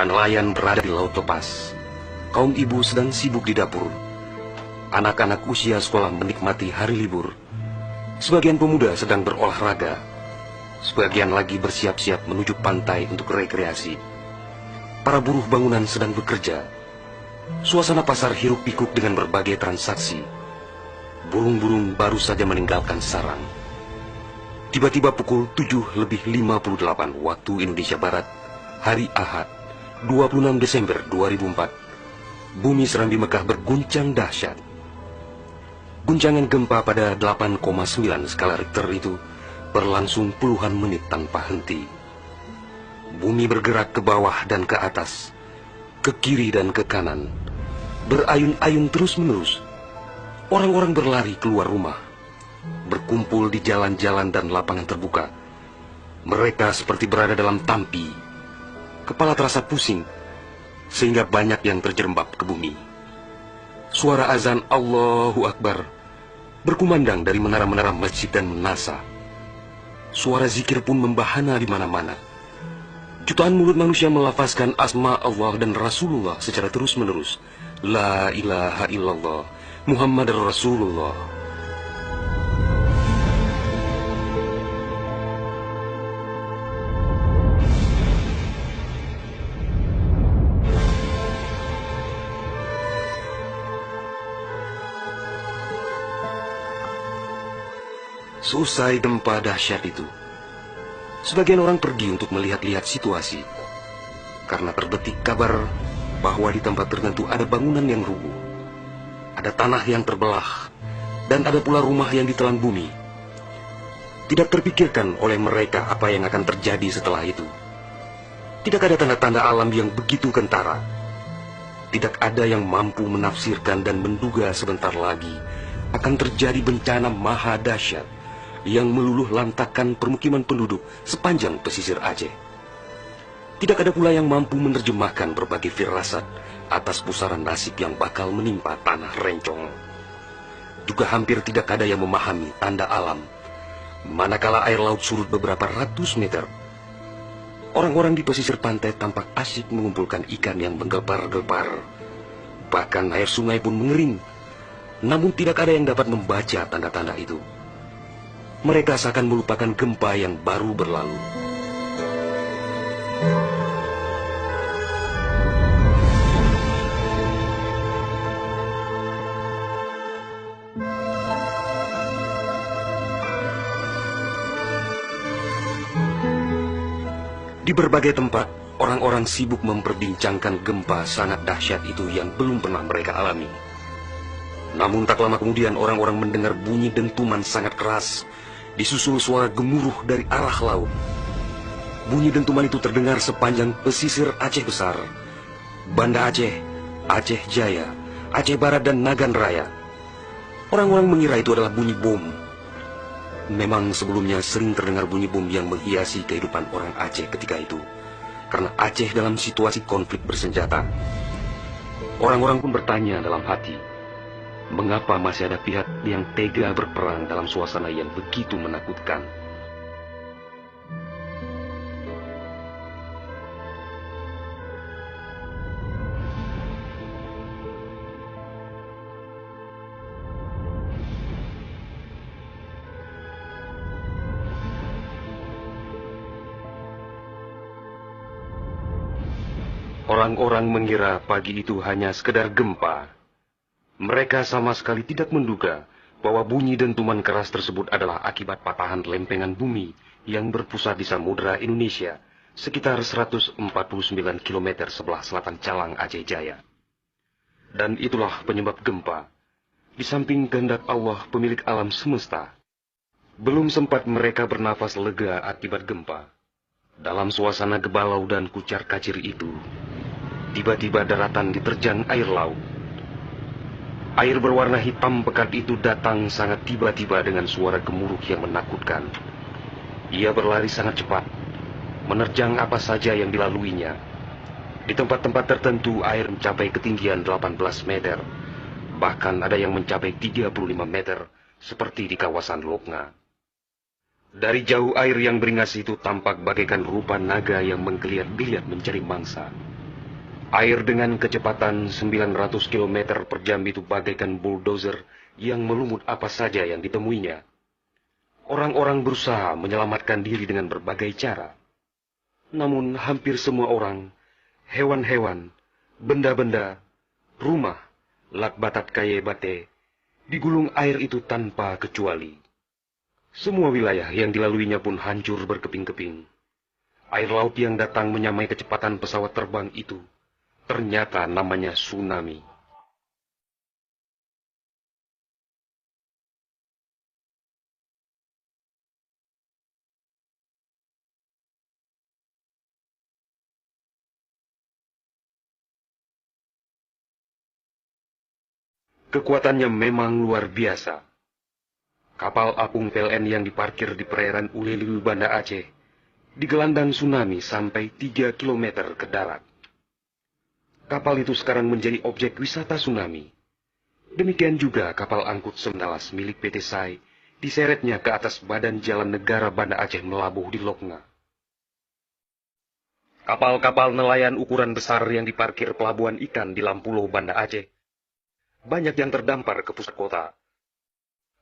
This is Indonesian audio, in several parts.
Para nelayan berada di laut lepas. Kaum ibu sedang sibuk di dapur. Anak-anak usia sekolah menikmati hari libur. Sebagian pemuda sedang berolahraga. Sebagian lagi bersiap-siap menuju pantai untuk rekreasi. Para buruh bangunan sedang bekerja. Suasana pasar hiruk-pikuk dengan berbagai transaksi. Burung-burung baru saja meninggalkan sarang. Tiba-tiba pukul 7:58 waktu Indonesia Barat, hari Ahad, 26 Desember 2004, bumi Serambi Mekah berguncang dahsyat. Guncangan gempa pada 8,9 skala Richter itu berlangsung puluhan menit tanpa henti. Bumi bergerak ke bawah dan ke atas, ke kiri dan ke kanan, berayun-ayun terus-menerus. Orang-orang berlari keluar rumah, berkumpul di jalan-jalan dan lapangan terbuka. Mereka seperti berada dalam tampi. Kepala terasa pusing, sehingga banyak yang terjerembab ke bumi. Suara azan Allahu Akbar berkumandang dari menara-menara masjid dan menasa. Suara zikir pun membahana di mana-mana. Jutaan mulut manusia melafazkan asma Allah dan Rasulullah secara terus-menerus. La ilaha illallah, Muhammad Rasulullah. Seusai gempa dahsyat itu, sebagian orang pergi untuk melihat-lihat situasi, karena terbetik kabar bahwa di tempat tertentu ada bangunan yang rubuh, ada tanah yang terbelah, dan ada pula rumah yang ditelan bumi. Tidak terpikirkan oleh mereka apa yang akan terjadi setelah itu. Tidak ada tanda-tanda alam yang begitu kentara. Tidak ada yang mampu menafsirkan dan menduga sebentar lagi akan terjadi bencana maha dahsyat yang meluluh lantakkan permukiman penduduk sepanjang pesisir Aceh. Tidak ada pula yang mampu menerjemahkan berbagai firasat atas pusaran nasib yang bakal menimpa tanah rencong. Juga hampir tidak ada yang memahami tanda alam, manakala air laut surut beberapa ratus meter. Orang-orang di pesisir pantai tampak asyik mengumpulkan ikan yang menggelepar-gelepar. Bahkan air sungai pun mengering. Namun tidak ada yang dapat membaca tanda-tanda itu. Mereka seakan melupakan gempa yang baru berlalu. Di berbagai tempat, orang-orang sibuk memperbincangkan gempa sangat dahsyat itu yang belum pernah mereka alami. Namun tak lama kemudian orang-orang mendengar bunyi dentuman sangat keras, disusul suara gemuruh dari arah laut. Bunyi dentuman itu terdengar sepanjang pesisir Aceh Besar, Banda Aceh, Aceh Jaya, Aceh Barat dan Nagan Raya. Orang-orang mengira itu adalah bunyi bom. Memang sebelumnya sering terdengar bunyi bom yang menghiasi kehidupan orang Aceh ketika itu, karena Aceh dalam situasi konflik bersenjata. Orang-orang pun bertanya dalam hati, mengapa masih ada pihak yang tega berperang dalam suasana yang begitu menakutkan? Orang-orang mengira pagi itu hanya sekedar gempa. Mereka sama sekali tidak menduga bahwa bunyi dentuman keras tersebut adalah akibat patahan lempengan bumi yang berpusat di Samudra Indonesia, sekitar 149 km sebelah selatan Calang Aceh Jaya. Dan itulah penyebab gempa. Di samping kehendak Allah pemilik alam semesta, belum sempat mereka bernafas lega akibat gempa. Dalam suasana gebalau dan kucar-kacir itu, tiba-tiba daratan diterjang air laut. Air berwarna hitam pekat itu datang sangat tiba-tiba dengan suara gemuruh yang menakutkan. Ia berlari sangat cepat, menerjang apa saja yang dilaluinya. Di tempat-tempat tertentu air mencapai ketinggian 18 meter. Bahkan ada yang mencapai 35 meter, seperti di kawasan Lokna. Dari jauh air yang beringas itu tampak bagaikan rupa naga yang menggeliat-geliat mencari mangsa. Air dengan kecepatan 900 km per jam itu bagaikan bulldozer yang melumut apa saja yang ditemuinya. Orang-orang berusaha menyelamatkan diri dengan berbagai cara. Namun hampir semua orang, hewan-hewan, benda-benda, rumah, lakbatat kaye bate, digulung air itu tanpa kecuali. Semua wilayah yang dilaluinya pun hancur berkeping-keping. Air laut yang datang menyamai kecepatan pesawat terbang itu, ternyata namanya tsunami. Kekuatannya memang luar biasa. Kapal apung PLN yang diparkir di perairan Uleliu, Banda Aceh, digelandang tsunami sampai 3 km ke darat. Kapal itu sekarang menjadi objek wisata tsunami. Demikian juga kapal angkut Semdalas milik PT SAI diseretnya ke atas badan jalan negara Banda Aceh melabuh di Lokna. Kapal-kapal nelayan ukuran besar yang diparkir pelabuhan ikan di Lampulo, Banda Aceh, banyak yang terdampar ke pusat kota.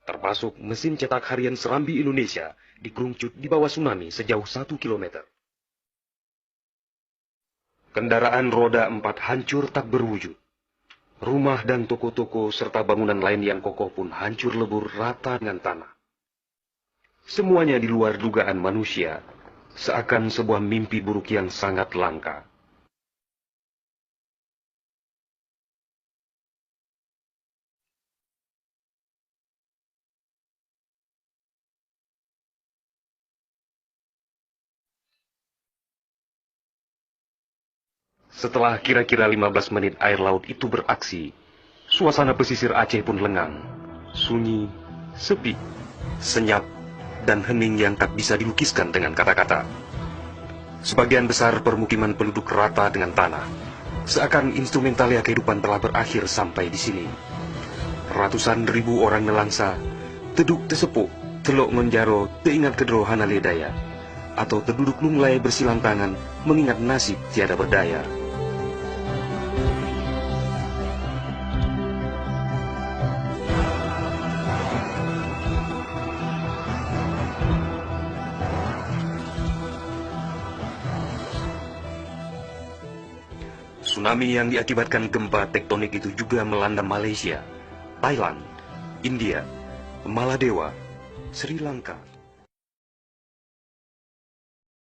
Termasuk mesin cetak harian Serambi Indonesia digerungcut di bawah tsunami sejauh 1 km. Kendaraan roda 4 hancur tak berwujud. Rumah dan toko-toko serta bangunan lain yang kokoh pun hancur lebur rata dengan tanah. Semuanya di luar dugaan manusia, seakan sebuah mimpi buruk yang sangat langka. Setelah kira-kira 15 menit air laut itu beraksi, suasana pesisir Aceh pun lengang, sunyi, sepi, senyap, dan hening yang tak bisa dilukiskan dengan kata-kata. Sebagian besar permukiman penduduk rata dengan tanah, seakan instrumentalia kehidupan telah berakhir sampai di sini. Ratusan ribu orang nelangsa, teduk tesepuk, telok ngonjaro, teingat kedro hanale daya, atau terduduk lunglai bersilang tangan, mengingat nasib tiada berdaya. Tsunami yang diakibatkan gempa tektonik itu juga melanda Malaysia, Thailand, India, Maladewa, Sri Lanka,